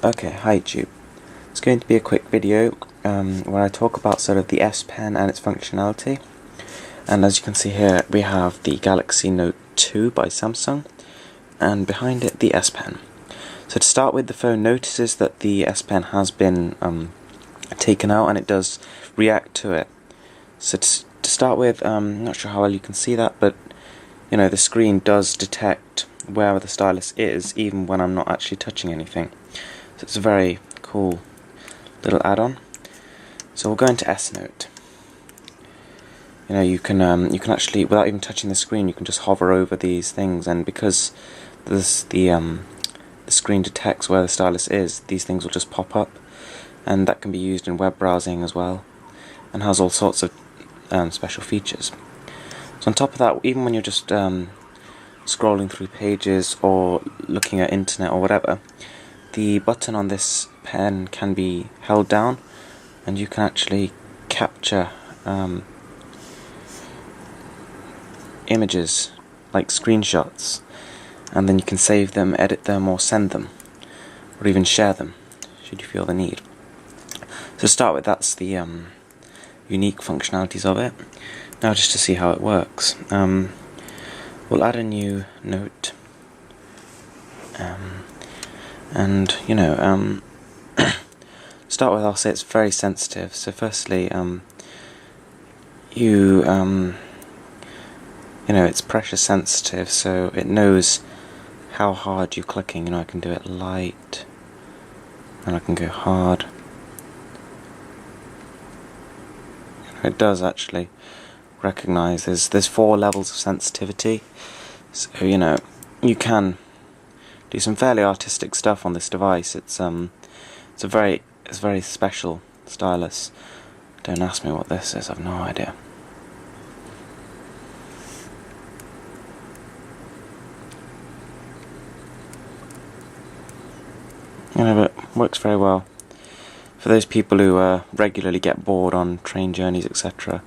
Okay, hi YouTube. It's going to be a quick video where I talk about sort of the S Pen and its functionality. And as you can see here, we have the Galaxy Note 2 by Samsung, and behind it the S Pen. So to start with, the phone notices that the S Pen has been taken out, and it does react to it. So to start with, I'm not sure how well you can see that, but you know, the screen does detect where the stylus is even when I'm not actually touching anything. So it's a very cool little add-on. So we'll go into S Note. You know, you can actually, without even touching the screen, you can just hover over these things, and because the screen detects where the stylus is, these things will just pop up, and that can be used in web browsing as well, and has all sorts of special features. So on top of that, even when you're just scrolling through pages or looking at internet or whatever, the button on this pen can be held down, and you can actually capture images like screenshots, and then you can save them, edit them, or send them, or even share them should you feel the need. So to start with, that's the unique functionalities of it. Now just to see how it works, we'll add a new note, and you know, start with, I'll say it's very sensitive. So firstly, you know, it's pressure sensitive, so it knows how hard you're clicking. You know, I can do it light, and I can go hard. It does actually recognize there's 4 levels of sensitivity, so you know, you can do some fairly artistic stuff on this device. It's a very special stylus. Don't ask me what this is, I've no idea. You know, but it works very well. For those people who regularly get bored on train journeys, etc.,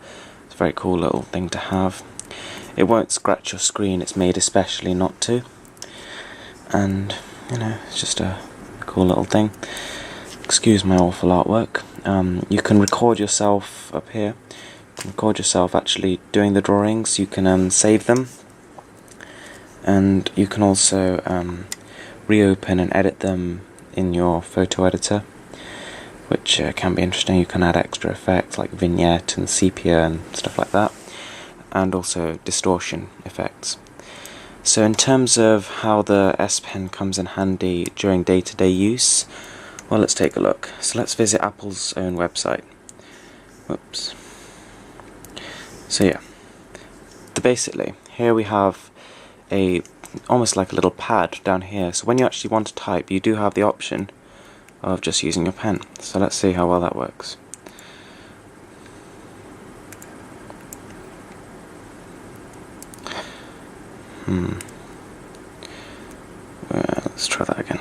it's a very cool little thing to have. It won't scratch your screen, it's made especially not to. And, you know, it's just a cool little thing. Excuse my awful artwork. You can record yourself up here. You can record yourself actually doing the drawings. You can save them. And you can also reopen and edit them in your photo editor, which can be interesting. You can add extra effects like vignette and sepia and stuff like that, and also distortion effects. So in terms of how the S Pen comes in handy during day-to-day use, well, let's take a look. So let's visit Apple's own website. Whoops. So yeah, basically here we have almost like a little pad down here. So when you actually want to type, you do have the option of just using your pen. So let's see how well that works. Let's try that again.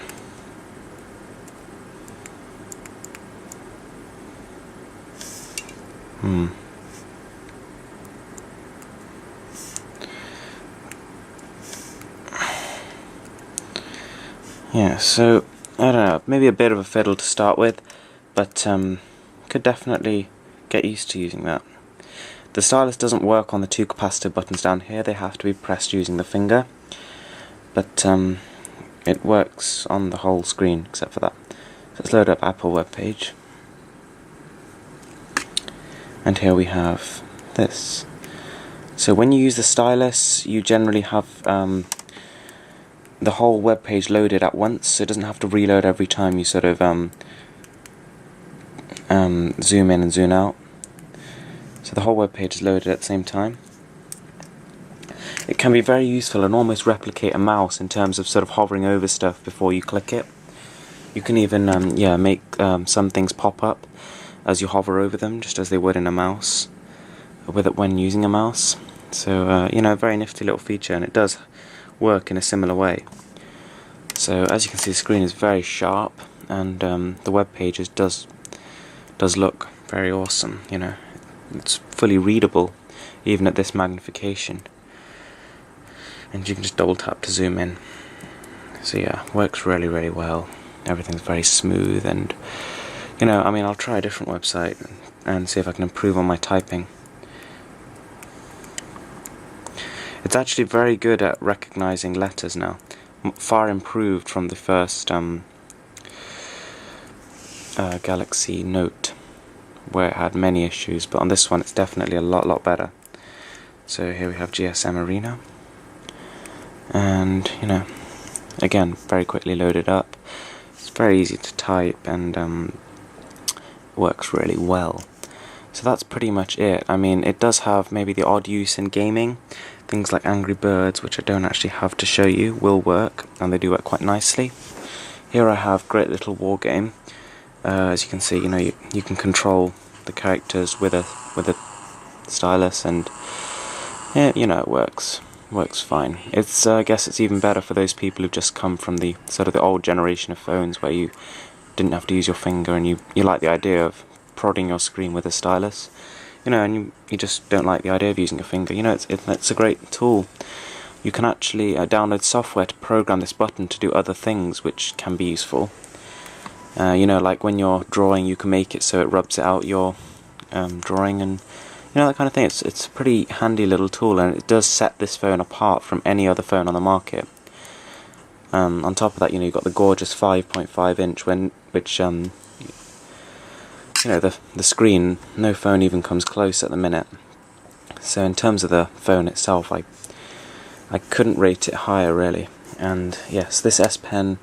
Yeah, so I don't know, maybe a bit of a fiddle to start with, but could definitely get used to using that. The stylus doesn't work on the 2 capacitive buttons down here, they have to be pressed using the finger, but it works on the whole screen except for that. So let's load up Apple web page, and here we have this. So when you use the stylus, you generally have the whole web page loaded at once, so it doesn't have to reload every time you sort of zoom in and zoom out. So the whole web page is loaded at the same time. It can be very useful and almost replicate a mouse in terms of sort of hovering over stuff before you click it. You can even make some things pop up as you hover over them, just as they would in a mouse, with it when using a mouse. So you know, a very nifty little feature, and it does work in a similar way. So as you can see, the screen is very sharp, and the web pages does look very awesome. You know, it's fully readable even at this magnification, and you can just double tap to zoom in. So yeah, works really well. everything's very smooth, and you know, I mean, I'll try a different website and see if I can improve on my typing. It's actually very good at recognizing letters now, far improved from the first Galaxy Note, where it had many issues, but on this one it's definitely a lot better. So here we have GSM Arena, and you know, again, very quickly loaded up. It's very easy to type, and works really well. So that's pretty much it. I mean, it does have maybe the odd use in gaming. Things like Angry Birds, which I don't actually have to show you, will work, and they do work quite nicely. Here I have Great Little War Game. As you can see, you know, you can control the characters with a stylus, and yeah, you know, it works fine. It's I guess it's even better for those people who've just come from the sort of the old generation of phones where you didn't have to use your finger, and you like the idea of prodding your screen with a stylus, you know, and you just don't like the idea of using your finger. You know, it's a great tool. You can actually download software to program this button to do other things, which can be useful. You know, like when you're drawing, you can make it so it rubs out your drawing, and you know, that kind of thing. It's a pretty handy little tool, and it does set this phone apart from any other phone on the market. On top of that, you know, you've got the gorgeous 5.5 inch, which you know, the screen, no phone even comes close at the minute. So in terms of the phone itself, I couldn't rate it higher, really. And yes, this S Pen,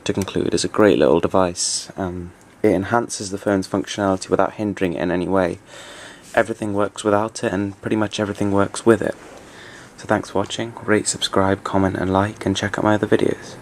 to conclude, is a great little device. It enhances the phone's functionality without hindering it in any way. Everything works without it, and pretty much everything works with it. So thanks for watching. Rate, subscribe, comment and like, and check out my other videos.